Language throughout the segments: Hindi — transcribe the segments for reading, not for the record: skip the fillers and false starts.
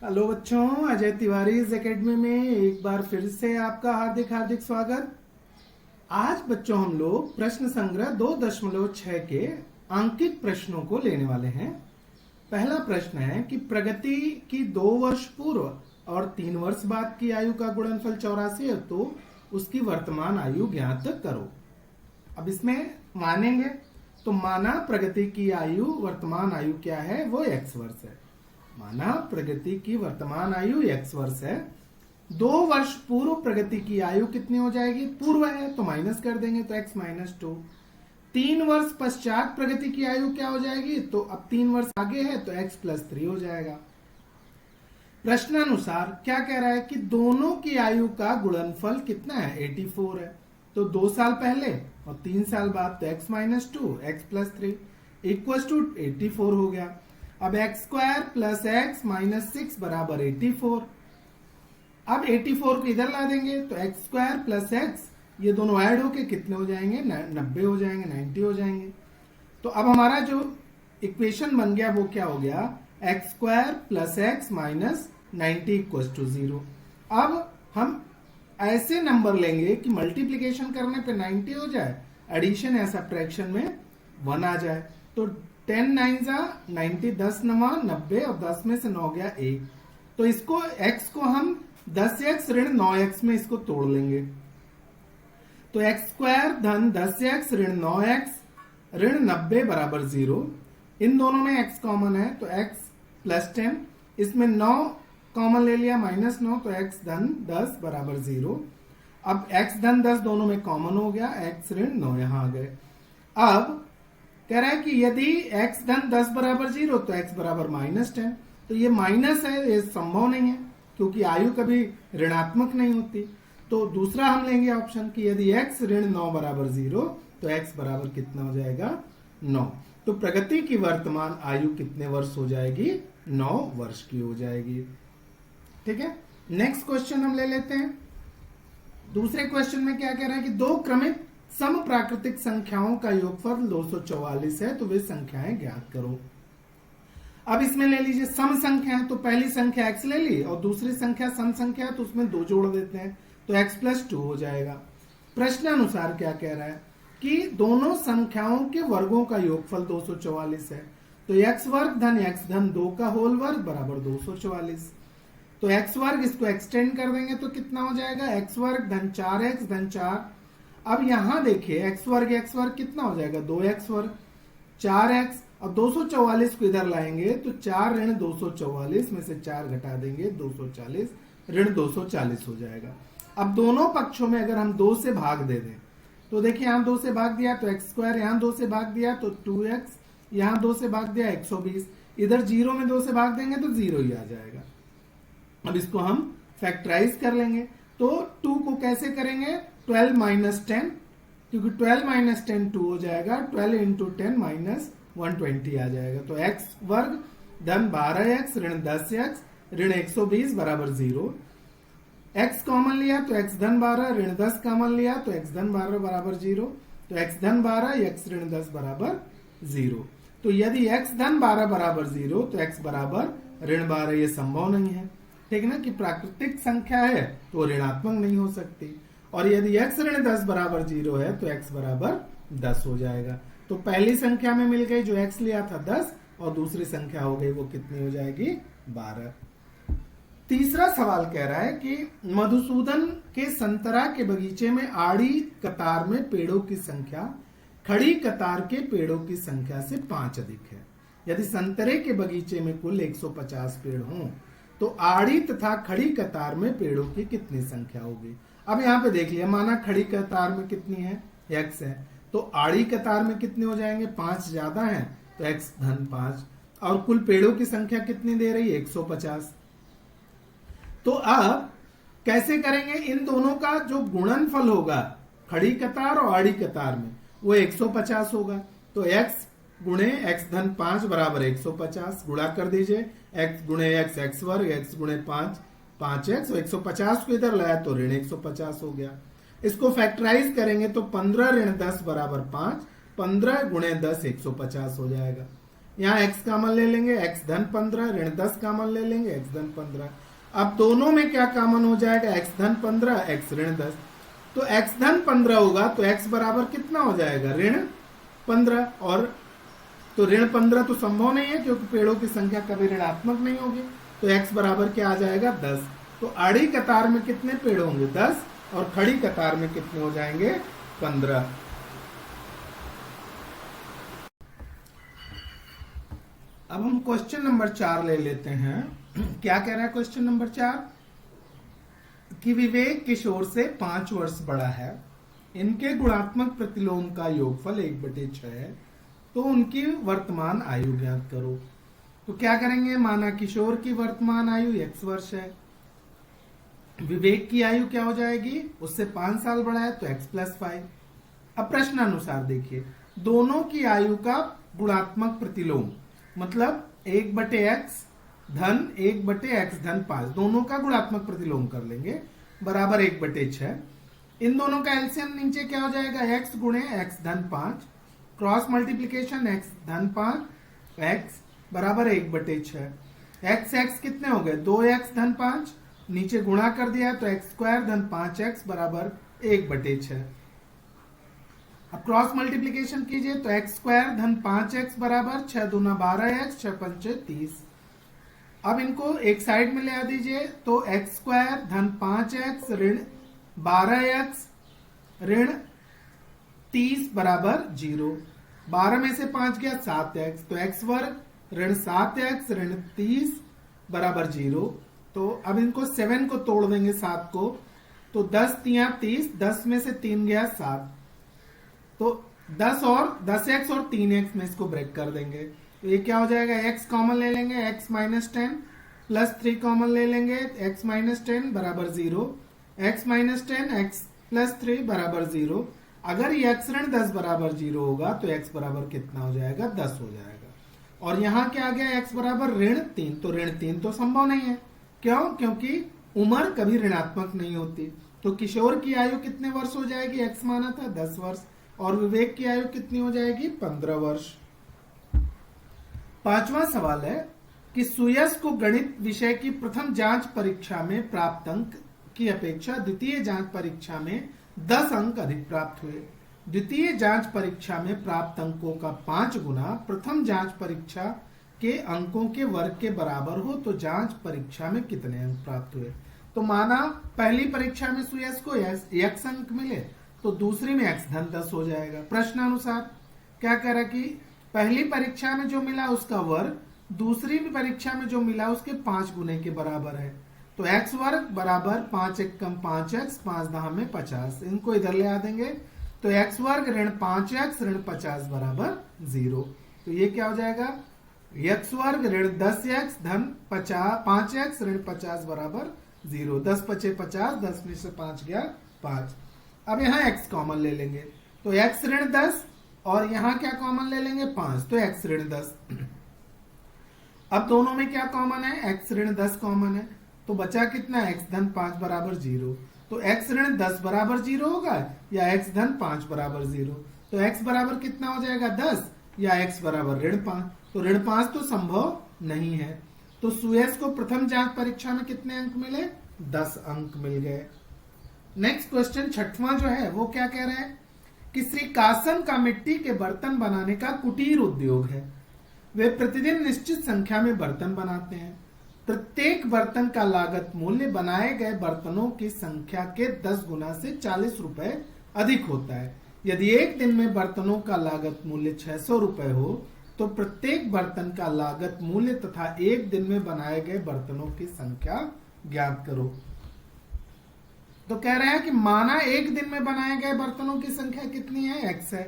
हेलो बच्चों, अजय तिवारी इस एकेडमी में एक बार फिर से आपका हार्दिक हार्दिक स्वागत। आज बच्चों हम लोग प्रश्न संग्रह 2.6 के अंकित प्रश्नों को लेने वाले हैं। पहला प्रश्न है कि प्रगति की 2 वर्ष पूर्व और 3 वर्ष बाद की आयु का गुणनफल 84 है, तो उसकी वर्तमान आयु ज्ञात करो। अब इसमें मानेंगे तो माना प्रगति की आयु वर्तमान आयु क्या है, वो x वर्ष है। माना प्रगति की वर्तमान आयु x वर्ष है। 2 वर्ष पूर्व प्रगति की आयु कितनी हो जाएगी, पूर्व है तो माइनस कर देंगे तो x -2। 3 वर्ष पश्चात प्रगति की आयु क्या हो जाएगी, तो अब 3 वर्ष आगे है तो x +3 हो जाएगा। प्रश्नानुसार क्या कह रहा है कि दोनों की आयु का गुणनफल कितना है, 84 है। तो 2 साल पहले और 3 साल बाद तो x -2 x +3 इक्वल टू 84 हो गया। अब x² + x - 6 बराबर 84। अब 84 को इधर ला देंगे तो x² + x ये दोनों ऐड होके कितने हो जाएंगे, 90 हो जाएंगे, 90 हो जाएंगे। तो अब हमारा जो इक्वेशन बन गया वो क्या हो गया, x² + x - 90 = 0। अब हम ऐसे नंबर लेंगे कि मल्टीप्लिकेशन करने पे 90 हो जाए, एडिशन या सब्ट्रैक्शन में 1 आ जाए। तो 10 9 90, 10 9 90 और 10 में से 9 गया 1। तो इसको x को हम 10x - 9x में इसको तोड़ लेंगे। तो x² धन 10x - 9x ऋण 90 बराबर 0। इन दोनों में x कॉमन है तो x + 10, इसमें 9 कॉमन ले लिया -9 तो x धन 10 बराबर 0। अब x धन 10 दोनों में कॉमन हो गया, x ऋण 9 यहां आ गए। अब कह रहा है कि यदि x धन 10 बराबर 0 तो x बराबर -10। तो ये माइनस है, ये संभव नहीं है क्योंकि आयु कभी ऋणात्मक नहीं होती। तो दूसरा हम लेंगे ऑप्शन कि यदि x ऋण 9 बराबर 0 तो x बराबर कितना हो जाएगा, 9। तो प्रगति की वर्तमान आयु कितने वर्ष हो जाएगी, 9 वर्ष की हो जाएगी। ठीक है, नेक्स्ट क्वेश्चन हम ले लेते हैं। दूसरे क्वेश्चन में क्या कह रहा है कि 2 क्रमिक सम प्राकृतिक संख्याओं का योगफल 244 है, तो वे संख्याएं ज्ञात करो। अब इसमें ले लीजिए सम संख्या है, तो पहली संख्या x ले ली और दूसरी संख्या सम संख्या है तो उसमें 2 जोड़ देते हैं तो x + 2 हो जाएगा। प्रश्न अनुसार क्या कह रहा है कि दोनों संख्याओं के वर्गों का योगफल 244 है, तो x वर्ग धन x धन 2 का होल वर्ग बराबर 244। तो x वर्ग इसको एक्सटेंड कर देंगे तो कितना हो जाएगा, x वर्ग धन 4x धन 4। अब यहां देखिए x वर्ग कितना हो जाएगा, 2x वर्ग 4x और 244 को इधर लाएंगे तो 4 ऋण 244 में से 4 घटा देंगे 240 ऋण 240 हो जाएगा। अब दोनों पक्षों में अगर हम 2 से भाग दे दें तो देखिए यहां 2 से भाग दिया तो x², यहां 2 से भाग दिया तो 2x, यहां 2 से भाग दिया 120, इधर 0 में 2 से भाग देंगे तो 0 ही आ जाएगा। अब इसको हम फैक्टराइज कर लेंगे तो 2 को कैसे करेंगे, 12 - 10, क्योंकि 12 - 10 2 हो जाएगा, 12 × 10 -120 आ जाएगा। तो x वर्ग धन 12x ऋण 10x ऋण 120 बराबर 0। x कॉमन लिया तो x धन 12 ऋण 10 कॉमन लिया तो x धन 12 बराबर 0। तो x धन 12 x ऋण 10 बराबर 0। तो यदि x धन 12 बराबर 0 तो x बराबर ऋण 12, ये संभव नहीं है। ठीक है ना, कि प्राकृतिक संख्या है तो ऋणात्मक नहीं हो सकती। और यदि x ऋण 10 बराबर 0 है तो x बराबर 10 हो जाएगा। तो पहली संख्या में मिल गई जो x लिया था 10 और दूसरी संख्या हो गई वो कितनी हो जाएगी, 12। तीसरा सवाल कह रहा है कि मधुसूदन के संतरा के बगीचे में आड़ी कतार में पेड़ों की संख्या खड़ी कतार के पेड़ों की संख्या से 5 अधिक है। यदि संतरे के बगीचे में कुल 150 पेड़ हों तो आड़ी तथा खड़ी कतार में पेड़ों की कितनी संख्या होगी। अब यहाँ पे देख लिया, माना खड़ी कतार में कितनी है, x है, तो आड़ी कतार में कितने हो जाएंगे, 5 ज्यादा है तो x धन 5, और कुल पेड़ों की संख्या कितनी दे रही है, 150। तो अब कैसे करेंगे, इन दोनों का जो गुणनफल होगा खड़ी कतार और आड़ी कतार में वो 150 होगा। तो x गुणे x धन 5 बराबर 150, गुणा कर दीजिए, x गुणे x x वर्ग, x गुणे 5 5x, 150 को इधर लाया तो ऋण 150 हो गया। इसको फैक्टराइज करेंगे तो 15 ऋण 10 बराबर 5, 15 गुणे 10 150 हो जाएगा। यहाँ x कॉमन ले लेंगे, x धन 15, ऋण 10 कॉमन ले लेंगे, x धन 15। अब दोनों में क्या कॉमन हो जाएगा, x धन 15, x ऋण 10। तो x धन 15 होगा तो x बराबर कितना हो जाएगा, ऋण 15। और तो ऋण 15 तो संभव नहीं है क्योंकि पेड़ों की संख्या कभी ऋणात्मक नहीं होगी। तो x बराबर क्या आ जाएगा, 10। तो आड़ी कतार में कितने पेड़ होंगे, 10, और खड़ी कतार में कितने हो जाएंगे, 15। अब हम क्वेश्चन नंबर 4 ले लेते हैं। क्या कह रहा है क्वेश्चन नंबर 4 कि विवेक किशोर से 5 वर्ष बड़ा है, इनके गुणात्मक प्रतिलोम का योगफल 1/6 है, तो उनकी वर्तमान आयु ज्ञात करो। तो क्या करेंगे, माना किशोर की वर्तमान आयु x वर्ष है, विवेक की आयु क्या हो जाएगी, उससे 5 साल बड़ा है तो x + 5। अब प्रश्नानुसार देखिए, दोनों की आयु का गुणात्मक प्रतिलोम मतलब 1/x धन 1/x धन 5, दोनों का गुणात्मक प्रतिलोम कर लेंगे, बराबर 1/6। इन दोनों का एलसीएम नीचे क्या हो जाएगा, x गुणे x धन 5, क्रॉस मल्टीप्लीकेशन x धन 5, x बराबर 1/6। x कितने हो गए, 2x धन 5, नीचे गुणा कर दिया तो x² धन 5x बराबर 1/6। अब क्रॉस मल्टीप्लीकेशन कीजिए तो x² धन 5x बराबर 6 दूना 12x, 6 पंचे 30। अब इनको एक साइड में ले आ दीजिए तो x² धन 5x ऋण 12x ऋण 30 बराबर 0। 12 में से 5 गया 7x, तो x वर्ग ऋण 7x ऋण 30 बराबर 0। तो अब इनको 7 को तोड़ देंगे 7 को, तो 10 तिया 30, 10 में से 3 गया 7, तो 10x और 3x में इसको ब्रेक कर देंगे। तो ये क्या हो जाएगा, x कॉमन ले लेंगे, x - 10 प्लस 3 कॉमन ले लेंगे, x - 10 बराबर 0, x - 10 x प्लस 3 बराबर 0। अगर ये x ऋण 10 बराबर 0 होगा तो x बराबर कितना हो जाएगा, 10 हो जाएगा। और यहाँ क्या आ गया, x बराबर ऋण 3, तो ऋण 3 तो संभव नहीं है। क्यों, क्योंकि उम्र कभी ऋणात्मक नहीं होती। तो किशोर की आयु कितने वर्ष हो जाएगी, x माना था 10 वर्ष, और विवेक की आयु कितनी हो जाएगी, 15 वर्ष। 5वां सवाल है कि सुयश को गणित विषय की प्रथम जांच परीक्षा में प्राप्त अंक की अपेक्षा द्वितीय जांच परीक्षा में 10 अंक अधिक प्राप्त हुए। द्वितीय जांच परीक्षा में प्राप्त अंकों का 5 गुना प्रथम जांच परीक्षा के अंकों के वर्ग के बराबर हो तो जांच परीक्षा में कितने अंक प्राप्त हुए। तो माना पहली परीक्षा में सुयश को x अंक मिले तो दूसरी में x धन 10 हो जाएगा। प्रश्नानुसार क्या कह रहा कि पहली परीक्षा में जो मिला उसका वर्ग दूसरी परीक्षा में जो मिला उसके 5 गुने के बराबर है। तो x वर्ग बराबर 5 एकम 5x, 5 दहा में 50, इनको इधर ले आ देंगे तो x वर्ग ऋण 5x ऋण 50 बराबर 0। तो ये क्या हो जाएगा, x वर्ग ऋण 10x धन 5x ऋण 50 बराबर 0। 10 पचे 50, 10 में से 5 गया 5। अब यहाँ x कॉमन ले लेंगे तो x ऋण 10 और यहाँ क्या कॉमन ले लेंगे 5, तो x ऋण 10। अब दोनों में क्या कॉमन है, x ऋण 10 कॉमन है, तो बचा कितना, x धन 5 बराबर 0। तो x ऋण 10 बराबर 0 होगा या x धन 5 बराबर 0। तो x बराबर कितना हो जाएगा 10 या x बराबर ऋण 5। तो ऋण 5 तो संभव नहीं है। तो सुयश को प्रथम जांच परीक्षा में कितने अंक मिले, 10 अंक मिल गए। नेक्स्ट क्वेश्चन 6वां जो है वो क्या कह रहे हैं कि श्री कासन का मिट्टी के बर्तन बनाने का कुटीर उद्योग है। वे प्रतिदिन निश्चित संख्या में बर्तन बनाते हैं। प्रत्येक बर्तन का लागत मूल्य बनाए गए बर्तनों की संख्या के 10 गुना से 40 रुपए अधिक होता है। यदि एक दिन में बर्तनों का लागत मूल्य 600 रुपए हो तो प्रत्येक बर्तन का लागत मूल्य तथा एक दिन में बनाए गए बर्तनों की संख्या ज्ञात करो। तो कह रहे हैं कि माना एक दिन में बनाए गए बर्तनों की संख्या कितनी है, x है।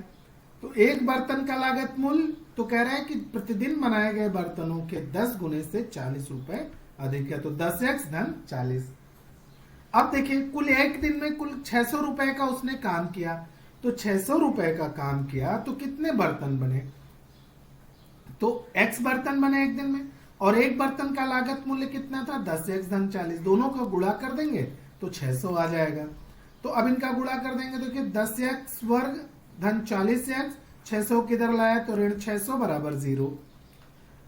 तो एक बर्तन का लागत मूल्य तो कह रहा है कि प्रतिदिन बनाए गए बर्तनों के 10 गुने से 40 रुपए अधिक है, तो 10x धन 40। अब देखिए कुल एक दिन में कुल 600 रुपए का उसने काम किया, तो 600 रुपए का काम किया तो कितने बर्तन बने, तो x बर्तन बने एक दिन में, और एक बर्तन का लागत मूल्य कितना था 10x धन 40। दोनों का गुणा कर देंगे तो 600 आ जाएगा। तो अब इनका गुणा कर देंगे तो कि 10x वर्ग धन 40x, 600 किधर लाया तो ऋण 600 बराबर 0।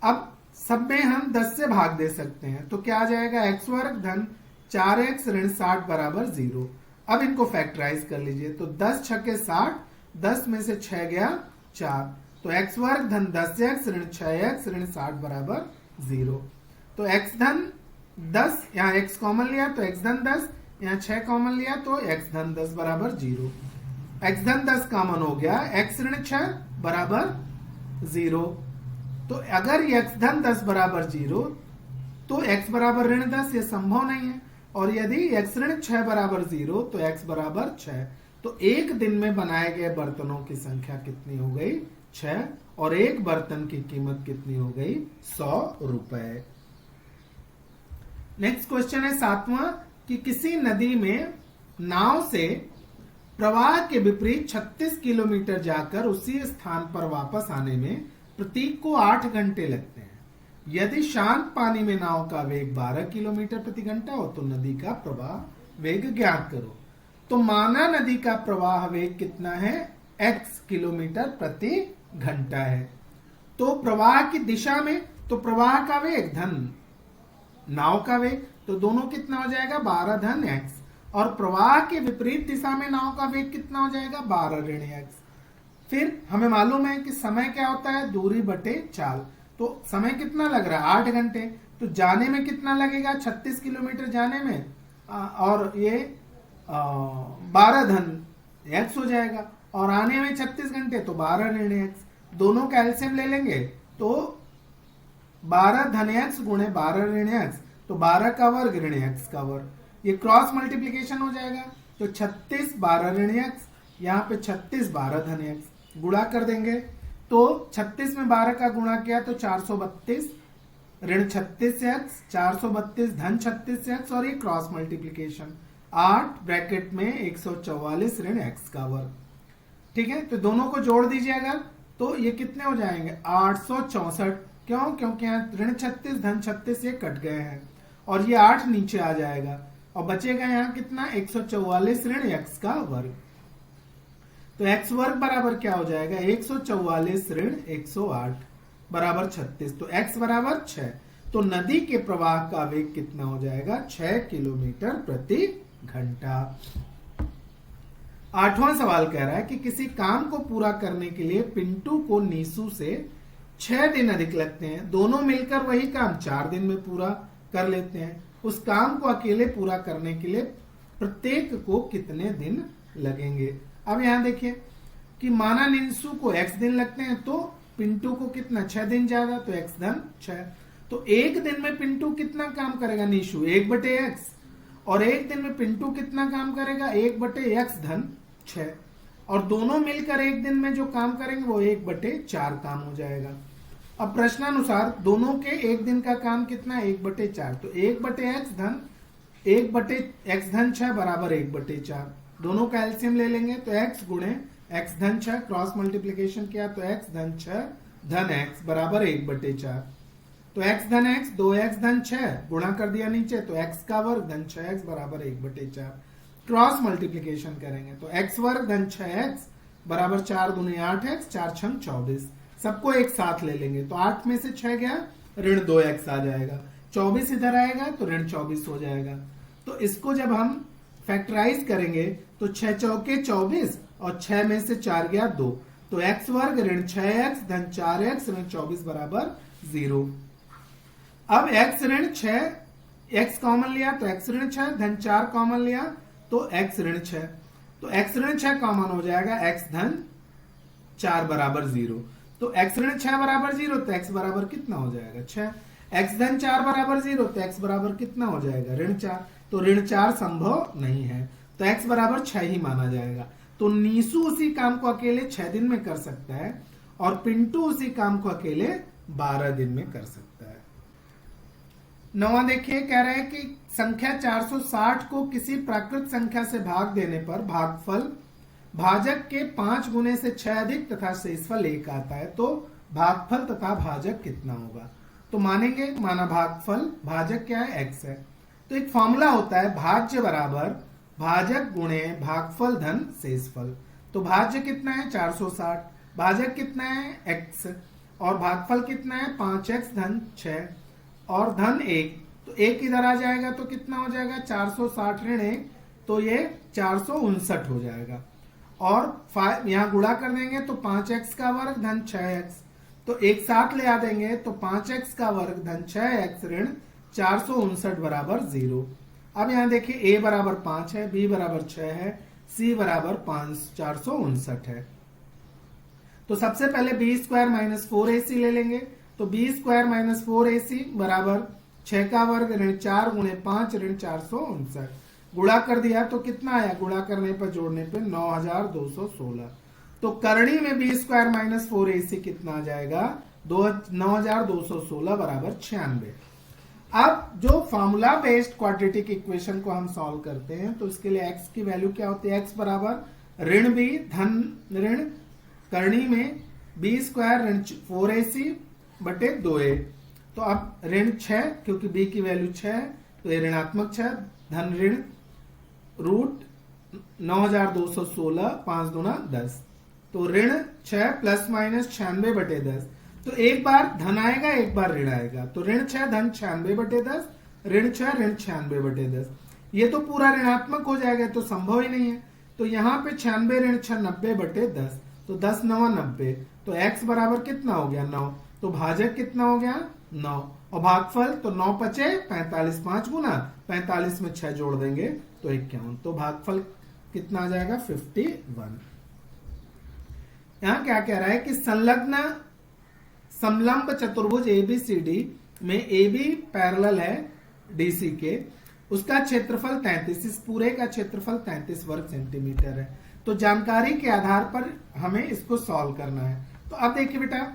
अब सब में हम 10 से भाग दे सकते हैं, तो क्या आ जाएगा, एक्स वर्ग धन 4x ऋण 60 बराबर 0। अब इनको फैक्टराइज कर लीजिए, तो 10 छक्के 60, 10 में से 6 गया 4, तो एक्स वर्ग धन 10x ऋण 6x ऋण 60 बराबर 0। तो x धन 10, यहाँ x कॉमन लिया तो x धन 10, यहाँ 6 कॉमन लिया तो x धन 10 बराबर 0। x धन 10 कॉमन हो गया, x ऋण 6 बराबर 0। तो अगर x धन 10 बराबर 0 तो x बराबर ऋण 10, ये संभव नहीं है। और यदि x ऋण 6 बराबर 0 तो x बराबर 6। तो एक दिन में बनाए गए बर्तनों की संख्या कितनी हो गई, 6, और एक बर्तन की कीमत कितनी हो गई, 100 रुपए। नेक्स्ट क्वेश्चन है 7वां, कि किसी नदी में नाव से प्रवाह के विपरीत 36 किलोमीटर जाकर उसी स्थान पर वापस आने में प्रतीक को 8 घंटे लगते हैं। यदि शांत पानी में नाव का वेग 12 किलोमीटर प्रति घंटा हो तो नदी का प्रवाह वेग ज्ञात करो। तो माना नदी का प्रवाह वेग कितना है, x किलोमीटर प्रति घंटा है। तो प्रवाह की दिशा में, तो प्रवाह का वेग धन नाव का वेग, तो दोनों कितना हो जाएगा, 12 धन x। और प्रवाह के विपरीत दिशा में नाव का वेग कितना हो जाएगा, 12 ऋण x। फिर हमें मालूम है कि समय क्या होता है, दूरी बटे चाल। तो समय कितना लग रहा है, 8 घंटे। तो जाने में कितना लगेगा, 36 किलोमीटर जाने में, और ये 12 धन x हो जाएगा। और आने में 36 घंटे, तो 12 ऋण x। दोनों का एलसीएम ले लेंगे तो 12 धन x गुणे 12 ऋण x, तो 12 का वर्ग ऋण x का वर्ग, ये क्रॉस मल्टीप्लीकेशन हो जाएगा। तो 36 12 ऋण x, यहाँ पे 36 12 धन x, गुणा कर देंगे तो 36 में 12 का गुणा किया तो 432 ऋण 36x, 432 धन 36x, और ये क्रॉस मल्टीप्लीकेशन 8 ब्रैकेट में 144 ऋण x का वर्ग। ठीक है, तो दोनों को जोड़ दीजिए अगर, तो ये कितने हो जाएंगे, 864। क्यों, क्योंकि यहाँ ऋण 36 धन 36 ये कट गए हैं और ये 8 नीचे आ जाएगा और बचेगा यहाँ कितना, 144 ऋण x का वर्ग। तो x वर्ग बराबर क्या हो जाएगा, 144 ऋण 108 बराबर 36। तो x बराबर 6। तो नदी के प्रवाह का वेग कितना हो जाएगा, 6 किलोमीटर प्रति घंटा। 8वां सवाल कह रहा है कि किसी काम को पूरा करने के लिए पिंटू को नीसू से 6 दिन अधिक लगते हैं। दोनों मिलकर वही काम 4 दिन में पूरा कर लेते हैं। उस काम को अकेले पूरा करने के लिए प्रत्येक को कितने दिन लगेंगे। अब यहां देखिए कि माना निंसू को x दिन लगते हैं तो पिंटू को कितना, 6 दिन ज्यादा, तो x धन 6। तो एक दिन में पिंटू कितना काम करेगा, निशु 1/x, और एक दिन में पिंटू कितना काम करेगा, 1/x धन 6। और दोनों मिलकर एक दिन में जो काम करेंगे वो 1/4 काम हो जाएगा। अब प्रश्नानुसार दोनों के एक दिन का काम कितना, 1/4। तो 1/x धन 1/x धन 6 बराबर 1/4। दोनों का एलसीएम ले लेंगे तो x गुणे x धन 6, क्रॉस मल्टीप्लीकेशन किया तो x धन 6 धन x बराबर 1/4। तो x धन x 2x धन 6 गुणा कर दिया नीचे तो x का वर्ग धन 6x बराबर 1/4। क्रॉस मल्टीप्लीकेशन करेंगे तो x वर्ग धन 6x बराबर 4 दूनी 8x, 4 छंग 24। सबको एक साथ ले लेंगे तो 8 में से 6 गया, ऋण 2x आ जाएगा। 24 इधर आएगा तो ऋण 24 हो जाएगा। तो इसको जब हम फैक्टराइज करेंगे तो 6 चौके 24 और 6 में से 4 गया 2, तो x वर्ग ऋण 6x धन 4x ऋण 24 बराबर 0। अब x ऋण 6, x कॉमन लिया तो x ऋण 6 धन 4 कॉमन लिया तो x ऋण 6, तो x ऋण 6 कॉमन हो जाएगा, x धन 4 बराबर 0। तो x ऋण 6 बराबर 0 तो x बराबर कितना हो जाएगा, 6। x धन 4 बराबर 0 तो x बराबर कितना हो जाएगा, ऋण 4। तो ऋण 4 संभव नहीं है, तो x बराबर 6 ही माना जाएगा। तो नीसू उसी काम को अकेले 6 दिन में कर सकता है और पिंटू उसी काम को अकेले 12 दिन में कर सकता है। 9वां देखिए, कह रहा है कि संख्या 460 को किसी प्राकृत संख्या से भाग देने पर भागफल भाजक के 5 गुने से 6 अधिक तथा शेषफल 1 आता है, तो भागफल तथा भाजक कितना होगा। तो मानेंगे, माना भागफल, भाजक क्या है, x है। तो एक फॉर्मूला होता है भाज्य बराबर भाजक गुणे भागफल धन शेषफल। तो भाज्य कितना है 460, भाजक कितना है x, और भागफल कितना है 5x धन 6 और धन 1, तो 1 इधर आ जाएगा तो कितना हो जाएगा 460 ऋण 1, तो ये 459 हो जाएगा। और यहां गुणा कर देंगे तो 5x का वर्ग धन 6x, तो एक साथ ले आ देंगे तो 5x का वर्ग धन 6x ऋण 459 बराबर 0। अब यहां देखिए a बराबर 5 है, b बराबर 6 है, c बराबर 459 है। तो सबसे पहले बी स्क्वायर माइनस 4ac ले लेंगे, तो बी स्क्वायर माइनस 4ac बराबर 6 का वर्ग ऋण 4 गुणे 5 ऋण 459। गुणा कर दिया तो कितना आया, गुणा करने पर जोड़ने पे 9216। तो करणी में बी स्क्वायर माइनस 4ac कितना आ जाएगा 9216 बराबर 96। अब जो फॉर्मूला बेस्ड क्वाड्रेटिक इक्वेशन को हम सॉल्व करते हैं तो इसके लिए x की वैल्यू क्या होती है, x बराबर ऋण b धन ऋण करणी में बी स्क्वायर ऋण 4ac बटे 2a। तो अब ऋण 6 क्योंकि b की वैल्यू 6 है तो ये ऋणात्मक 6 धन ऋण रूट 9216 5 दूना 10, तो ऋण 6 प्लस माइनस 96 बटे 10। तो एक बार धन आएगा एक बार ऋण आएगा, तो ऋण 6 धन 96 बटे 10, ऋण 6 ऋण 96 बटे 10। ये तो पूरा ऋणात्मक हो जाएगा तो संभव ही नहीं है। तो यहाँ पे 96 ऋण 6 90 बटे 10, तो 10 9 90, तो x बराबर कितना हो गया 9, तो भाजक कितना हो गया 9 और भागफल तो 9 पचे 45 5 गुना 45 में 6 जोड़ देंगे तो 51, तो भागफल कितना आ जाएगा 51। यहां क्या कह रहा है कि संलग्न समलंब चतुर्भुज ABCD में AB पैरेलल है DC के, उसका क्षेत्रफल 33, इस पूरे का क्षेत्रफल 33 वर्ग सेंटीमीटर है। तो जानकारी के आधार पर हमें इसको सॉल्व करना है। तो अब देखिए बेटा,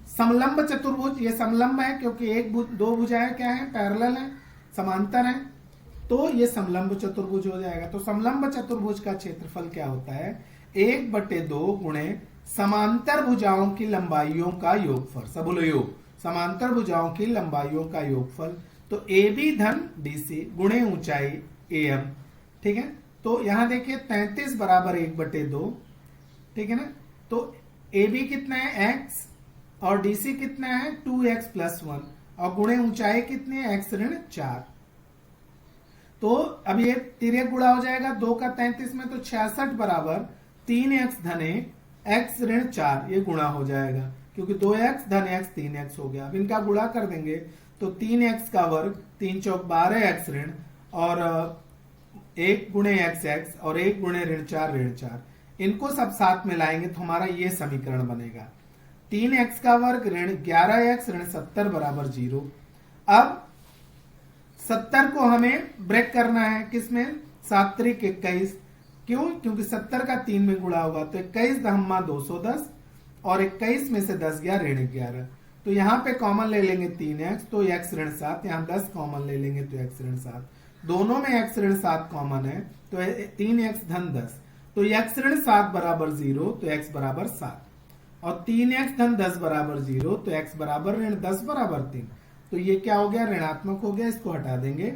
समलंब चतुर्भुज, ये समलंब है क्योंकि दो भुजाएं क्या है पैरेलल है, समांतर है, तो ये समलंब चतुर्भुज हो जाएगा। तो समलंब चतुर्भुज का क्षेत्रफल क्या होता है 1/2 गुणे समांतर भुजाओं की लंबाइयों का योगफल, सब बोलो योग, समांतर भुजाओं की लंबाइयों का योगफल। तो AB धन DC गुणे ऊंचाई AM, ठीक है। तो यहां देखिए 33 बराबर 1/2, ठीक है ना। तो AB कितना है x और DC कितना है 2x प्लस 1 और गुणे ऊंचाई कितनी है x ऋण 4। तो अब ये तिर्यक गुणा हो जाएगा 2 का 33 में, तो 66 बराबर 3x धन 1 x ऋण 4, ये गुणा हो जाएगा क्योंकि 2x धन x 3x हो गया। अब इनका गुणा कर देंगे तो 3x का वर्ग 3 चौक 12x ऋण और 1 गुणे x और 1 गुणे ऋण 4, इनको सब साथ में लाएंगे तो हमारा ये समीकरण बनेगा 3x का वर्ग ऋण 11x ऋण 70 बराबर 0। अब 70 को हमें ब्रेक करना है किसमें 7 त्रिक 21, क्यों, क्योंकि 70 का 3 में गुणा होगा तो 21 दहम्मा 210 और 21 में से 10 गया ऋण 11। तो यहाँ पे कॉमन ले लेंगे 3x, तो x ऋण 7, यहाँ 10 कॉमन ले लेंगे तो x ऋण 7, दोनों में x ऋण 7 कॉमन है तो 3x धन 10, तो x ऋण 7 बराबर 0, तो x बराबर 7 और 3x धन 10 बराबर 0, तो x बराबर ऋण 10 बराबर 3। तो ये क्या हो गया ऋणात्मक हो गया, इसको हटा देंगे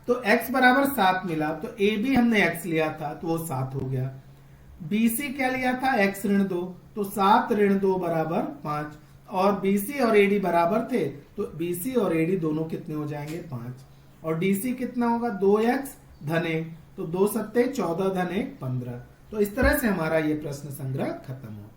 तो x बराबर 7 मिला। तो AB हमने x लिया था तो वो 7 हो गया। BC क्या लिया था x ऋण 2, तो 7 ऋण 2 बराबर 5 और BC और AD बराबर थे तो BC और AD दोनों कितने हो जाएंगे 5 और DC कितना होगा 2x धन 1, तो 2 सत्ते 14 धन 1 15। तो इस तरह से हमारा ये प्रश्न संग्रह खत्म होता है।